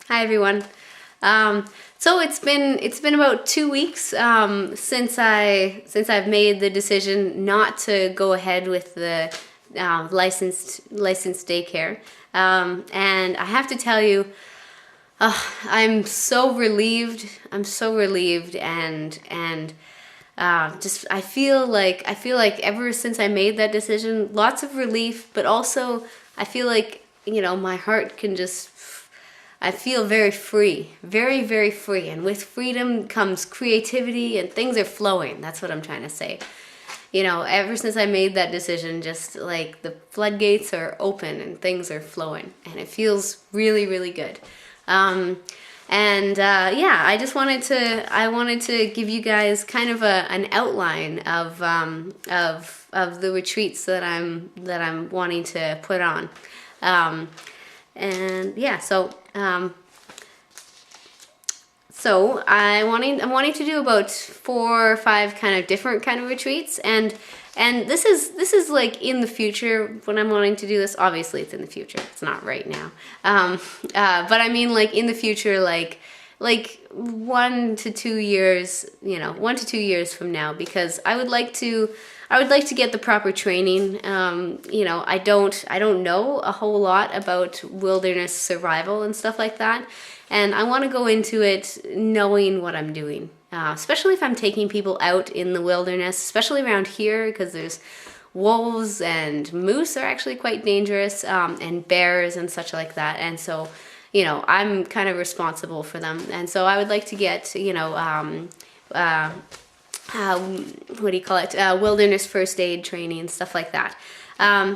Hi everyone. So it's been about 2 weeks since I've made the decision not to go ahead with the licensed daycare, and I have to tell you, I'm so relieved. I'm so relieved, and just I feel like ever since I made that decision, lots of relief, but also I feel like my heart can just. I feel very free, very, very free. And with freedom comes creativity and things are flowing. That's what I'm trying to say. Ever since I made that decision, just like the floodgates are open and things are flowing. And it feels really, really good. Yeah, I wanted to give you guys kind of an outline of the retreats that I'm wanting to put on. And yeah, so I'm wanting to do about 4 or 5 kind of different kind of retreats, and this is like in the future when I'm wanting to do this. Obviously, it's in the future. It's not right now. But I mean, like in the future, like 1 to 2 years, 1 to 2 years from now, because I would like to get the proper training. I don't know a whole lot about wilderness survival and stuff like that, and I want to go into it knowing what I'm doing. Especially if I'm taking people out in the wilderness, especially around here, because there's wolves and moose are actually quite dangerous, and bears and such like that, and so. I'm kind of responsible for them, and so I would like to get, what do you call it? Wilderness first aid training, stuff like that. The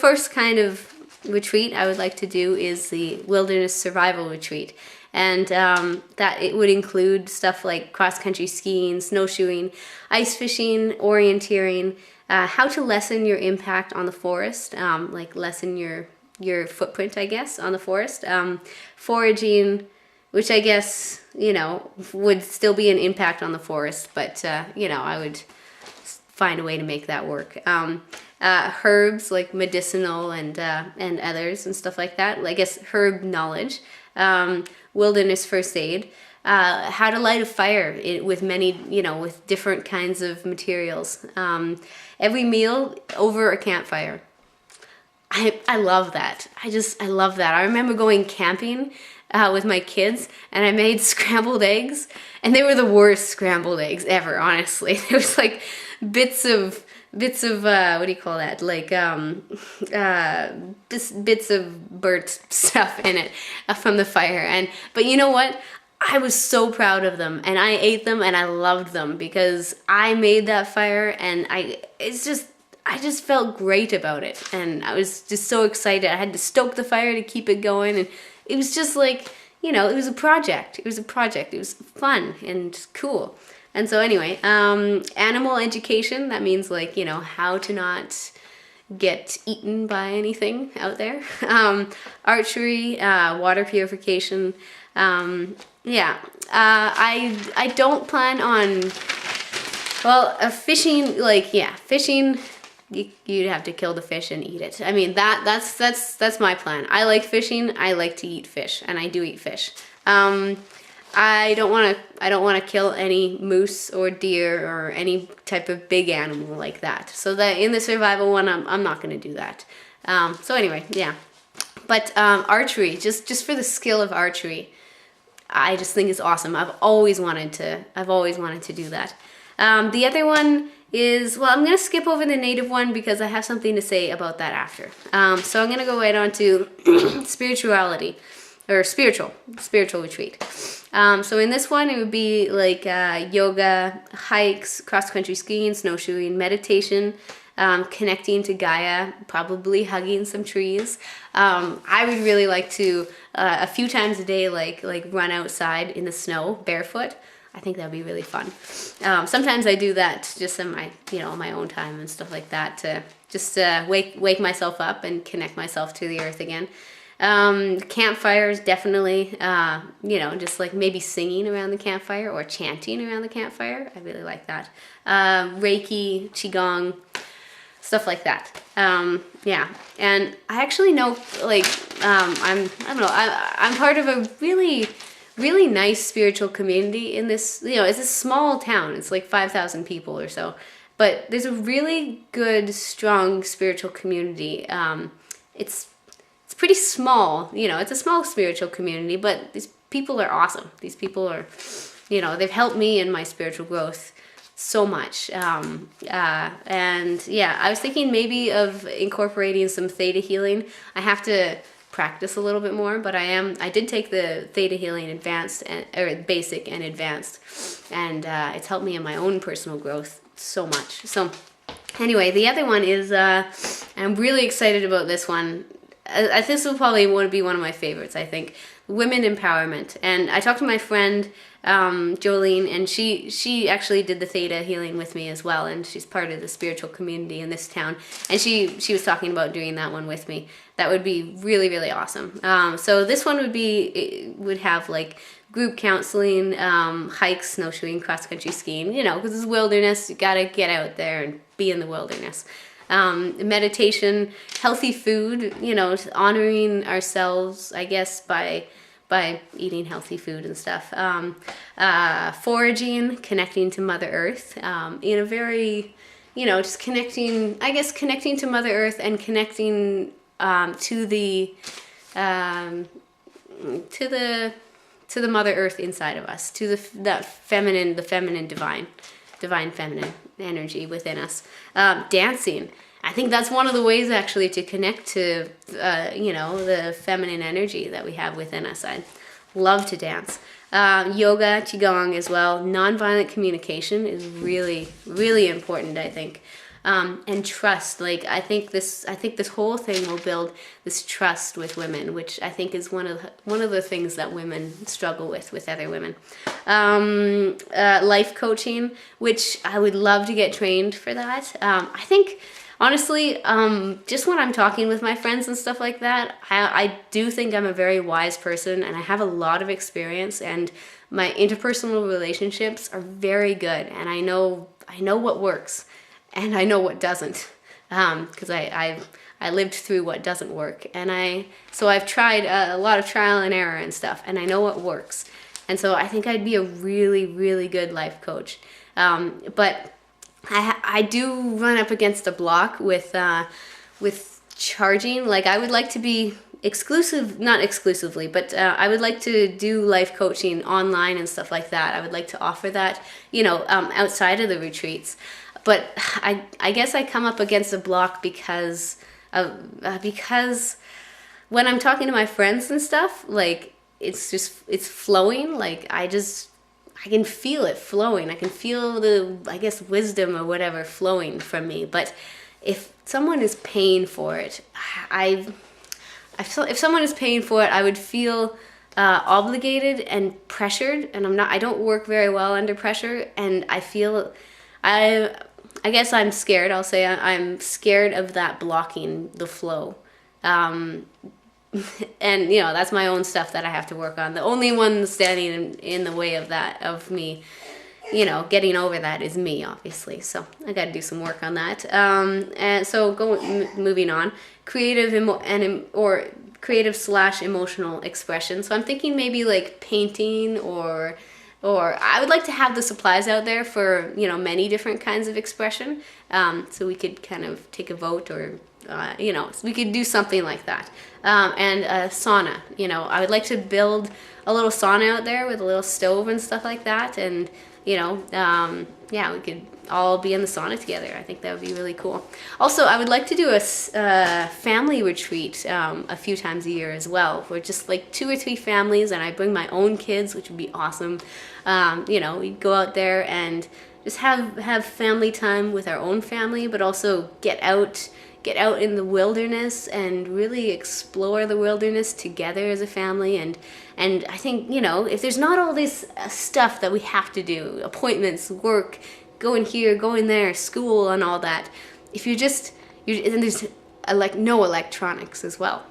first kind of retreat I would like to do is the wilderness survival retreat, and that it would include stuff like cross-country skiing, snowshoeing, ice fishing, orienteering, how to lessen your impact on the forest, like lessen your footprint, I guess, on the forest, foraging, which I guess, would still be an impact on the forest, but, I would find a way to make that work. Herbs, like medicinal and others and stuff like that. I guess herb knowledge, wilderness first aid, how to light a fire with many, with different kinds of materials. Every meal over a campfire. I love that. I love that. I remember going camping with my kids, and I made scrambled eggs, and they were the worst scrambled eggs ever, honestly. There was like bits of what do you call that? Like bits of burnt stuff in it from the fire. But you know what? I was so proud of them, and I ate them, and I loved them because I made that fire, and I just felt great about it, and I was just so excited. I had to stoke the fire to keep it going, and it was just like, it was a project. It was fun and cool. And so anyway, animal education, that means like, how to not get eaten by anything out there. Archery, water purification. I don't plan on, fishing, you'd have to kill the fish and eat it. I mean, that's my plan. I like fishing. I like to eat fish, and I do eat fish. I don't want to kill any moose or deer or any type of big animal like that. So that in the survival one, I'm not going to do that. So anyway, yeah. But archery, just for the skill of archery, I just think it's awesome. I've always wanted to do that. The other one is, I'm going to skip over the native one because I have something to say about that after. So I'm going to go right on to spirituality, or spiritual retreat. So in this one, it would be like yoga, hikes, cross-country skiing, snowshoeing, meditation, connecting to Gaia, probably hugging some trees. I would really like to, a few times a day, like run outside in the snow barefoot. I think that would be really fun. Sometimes I do that just in my, my own time and stuff like that, to just wake myself up and connect myself to the earth again. Campfires, definitely, just like maybe singing around the campfire or chanting around the campfire. I really like that. Reiki, Qigong, stuff like that. Yeah, and I actually know, like, I don't know, I'm part of a really nice spiritual community in this, it's a small town. It's like 5,000 people or so, but there's a really good, strong spiritual community. It's pretty small, it's a small spiritual community, but these people are awesome. These people are, they've helped me in my spiritual growth so much. And yeah, I was thinking maybe of incorporating some theta healing. I have to practice a little bit more, but I did take the theta healing advanced or basic and advanced, and it's helped me in my own personal growth so much. So anyway, the other one is I'm really excited about this one. This will probably be one of my favorites, I think. Women empowerment. And I talked to my friend Jolene, and she actually did the theta healing with me as well, and she's part of the spiritual community in this town, and she was talking about doing that one with me. That would be really, really awesome. So this one would have like group counseling, hikes, snowshoeing, cross-country skiing, because it's wilderness. You gotta get out there and be in the wilderness. Meditation, healthy food, honoring ourselves, I guess, by eating healthy food and stuff. Foraging, connecting to Mother Earth, in a very, just connecting to Mother Earth and connecting to the Mother Earth inside of us, to the feminine divine feminine energy within us. Dancing. I think that's one of the ways actually to connect to, the feminine energy that we have within us. I love to dance. Yoga, Qigong as well. Nonviolent communication is really, really important, I think. And trust. Like, I think this whole thing will build this trust with women, which I think is one of the things that women struggle with other women. Life coaching, which I would love to get trained for that. I think, honestly, just when I'm talking with my friends and stuff like that, I do think I'm a very wise person, and I have a lot of experience, and my interpersonal relationships are very good, and I know what works. And I know what doesn't, because I lived through what doesn't work, and so I've tried a lot of trial and error and stuff, and I know what works, and so I think I'd be a really, really good life coach. But I do run up against a block with charging. Like, I would like to be not exclusively, but I would like to do life coaching online and stuff like that. I would like to offer that, outside of the retreats. But I guess I come up against a block because when I'm talking to my friends and stuff, like, it's flowing. Like, I can feel it flowing. I can feel the wisdom or whatever flowing from me. But if someone is paying for it, if someone is paying for it, I would feel obligated and pressured, and I don't work very well under pressure, and I guess I'm scared. I'll say I'm scared of that blocking the flow. And, that's my own stuff that I have to work on. The only one standing in the way of that, of me, getting over that, is me, obviously. So I got to do some work on that. And so moving on, creative / emotional expression. So I'm thinking maybe like painting, or I would like to have the supplies out there for, many different kinds of expression. So we could kind of take a vote, or, so we could do something like that. And a sauna, I would like to build a little sauna out there with a little stove and stuff like that. And, we could all be in the sauna together. I think that would be really cool. Also, I would like to do a family retreat a few times a year as well. We're just like 2 or 3 families, and I bring my own kids, which would be awesome. We'd go out there and just have family time with our own family, but also get out in the wilderness and really explore the wilderness together as a family. And I think, if there's not all this stuff that we have to do, appointments, work, going here, going there, school, and all that, and there's no electronics as well.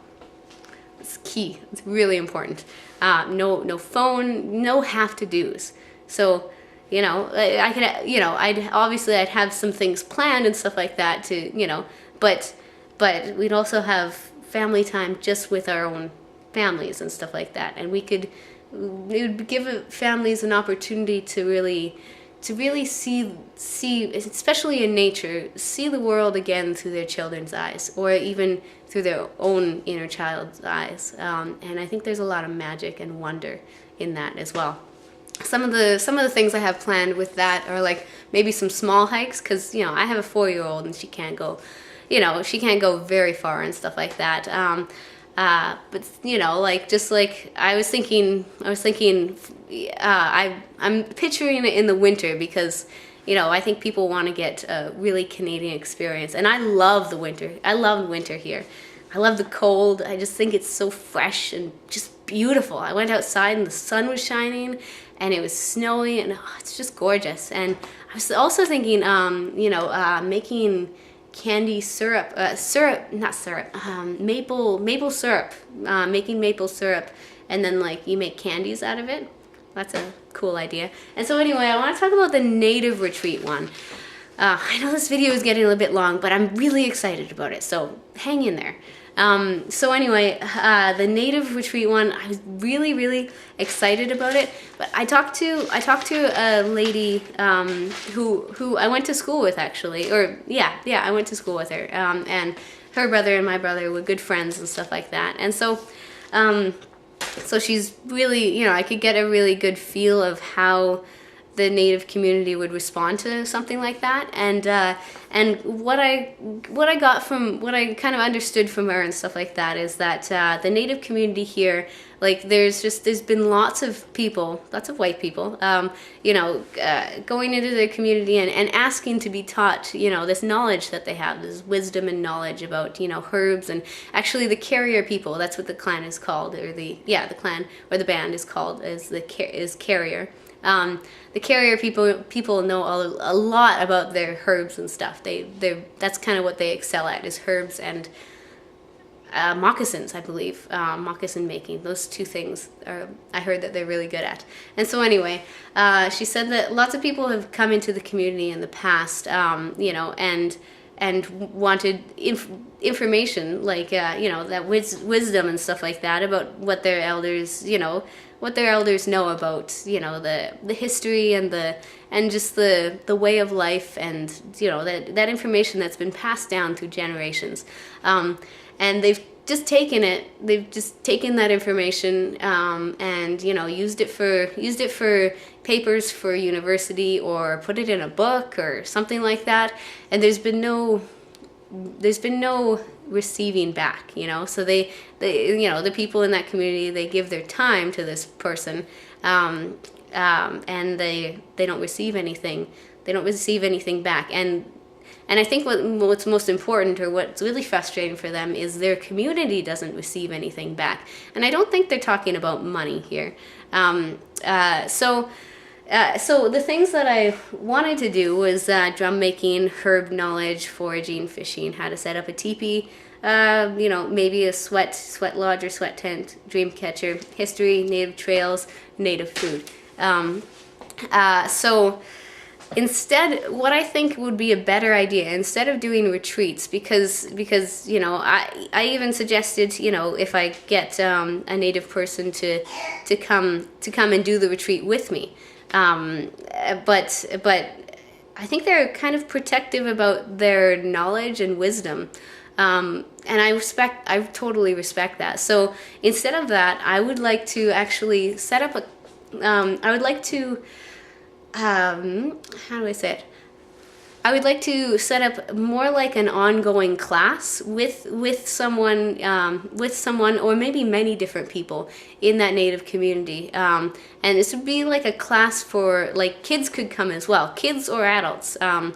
It's key. It's really important. No phone, no have to do's. So you know, I could, you know, I'd have some things planned and stuff like that to, you know, but we'd also have family time just with our own families and stuff like that, and it would give families an opportunity to really see, especially in nature, see the world again through their children's eyes, or even through their own inner child's eyes. And I think there's a lot of magic and wonder in that as well. Some of the things I have planned with that are like maybe some small hikes, because, you know, I have a 4-year-old and she can't go, you know, she can't go very far and stuff like that. But, you know, like, just like I'm picturing it in the winter, because, you know, I think people want to get a really Canadian experience, and I love the winter. I love winter here. I love the cold. I just think it's so fresh and just beautiful. I went outside and the sun was shining and it was snowy, and it's just gorgeous. And I was also thinking, you know, making candy syrup, maple syrup, making maple syrup, and then like you make candies out of it. That's a cool idea. And so anyway, I want to talk about the native retreat one. I know this video is getting a little bit long, but I'm really excited about it, so hang in there. So anyway, the native retreat one, I was really, really excited about it. But I talked to a lady who I went to school with, actually, or yeah, I went to school with her, and her brother and my brother were good friends and stuff like that. And so, so she's really, you know, I could get a really good feel of how the Native community would respond to something like that, and what I kind of understood from her and stuff like that is that the Native community here, like, there's been lots of white people, you know, going into the community and asking to be taught, you know, this knowledge that they have, this wisdom and knowledge about, you know, herbs, and actually the carrier people, that's what the clan is called, or the clan or the band is called, is carrier. The carrier people know a lot about their herbs and stuff. That's kind of what they excel at, is herbs and moccasins, I believe. Moccasin making. Those two things I heard that they're really good at. And so anyway, she said that lots of people have come into the community in the past, you know, and wanted information, like, you know, that wisdom and stuff like that about what their elders, you know, know about, you know, the history and just the way of life, and, you know, that information that's been passed down through generations. And they've just taken that information, and, you know, used it for papers for university, or put it in a book or something like that. And there's been no receiving back, you know. So they you know, the people in that community, they give their time to this person, and they don't receive anything. They don't receive anything back. And I think what's most important, or what's really frustrating for them, is their community doesn't receive anything back. And I don't think they're talking about money here. So the things that I wanted to do was drum making, herb knowledge, foraging, fishing, how to set up a teepee, you know, maybe a sweat lodge or sweat tent, dream catcher, history, native trails, native food. So instead, what I think would be a better idea, instead of doing retreats, because you know, I even suggested, you know, if I get a native person to come and do the retreat with me. But I think they're kind of protective about their knowledge and wisdom, and I totally respect that. So instead of that, I would like to actually set up I would like to, how do I say it? I would like to set up more like an ongoing class with someone, or maybe many different people in that Native community. And this would be like a class for, like, kids could come as well, kids or adults. You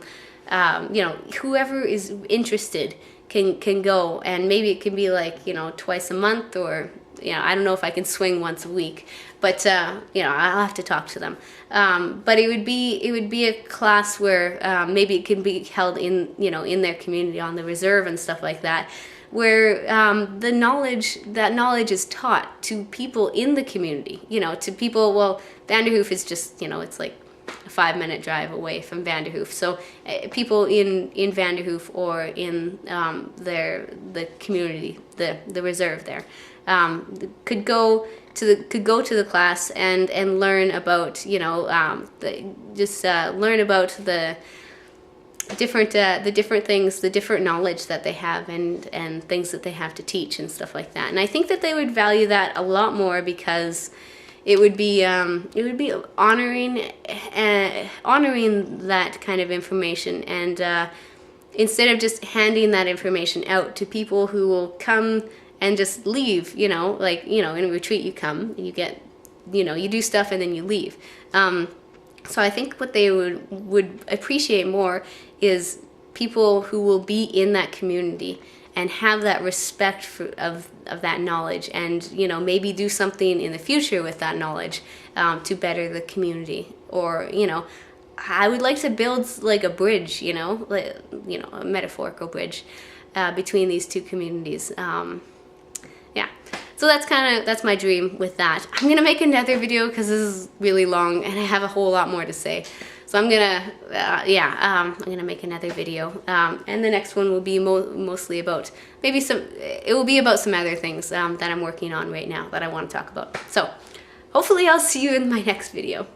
know, whoever is interested can go, and maybe it can be like, you know, twice a month, or, you know, I don't know if I can swing once a week, but you know, I'll have to talk to them. But it would be a class where maybe it can be held in, you know, in their community on the reserve and stuff like that, where that knowledge is taught to people in the community. You know, to people. Well, Vanderhoof is just, you know, it's like a 5-minute drive away from Vanderhoof. So people in Vanderhoof or in the community, the reserve there, could go to the class and learn about, you know, learn about the different things, the different knowledge that they have, and things that they have to teach and stuff like that. And I think that they would value that a lot more, because it would be honoring that kind of information, and instead of just handing that information out to people who will come and just leave, you know, like, you know, in a retreat you come, you get, you know, you do stuff and then you leave. So I think what they would appreciate more is people who will be in that community and have that respect of that knowledge, and, you know, maybe do something in the future with that knowledge to better the community. Or, you know, I would like to build like a bridge, you know, like, you know, a metaphorical bridge between these two communities. Yeah, so that's my dream with that. I'm gonna make another video because this is really long and I have a whole lot more to say. So I'm gonna, I'm gonna make another video, and the next one will be mostly about it will be about some other things that I'm working on right now that I want to talk about. So hopefully I'll see you in my next video.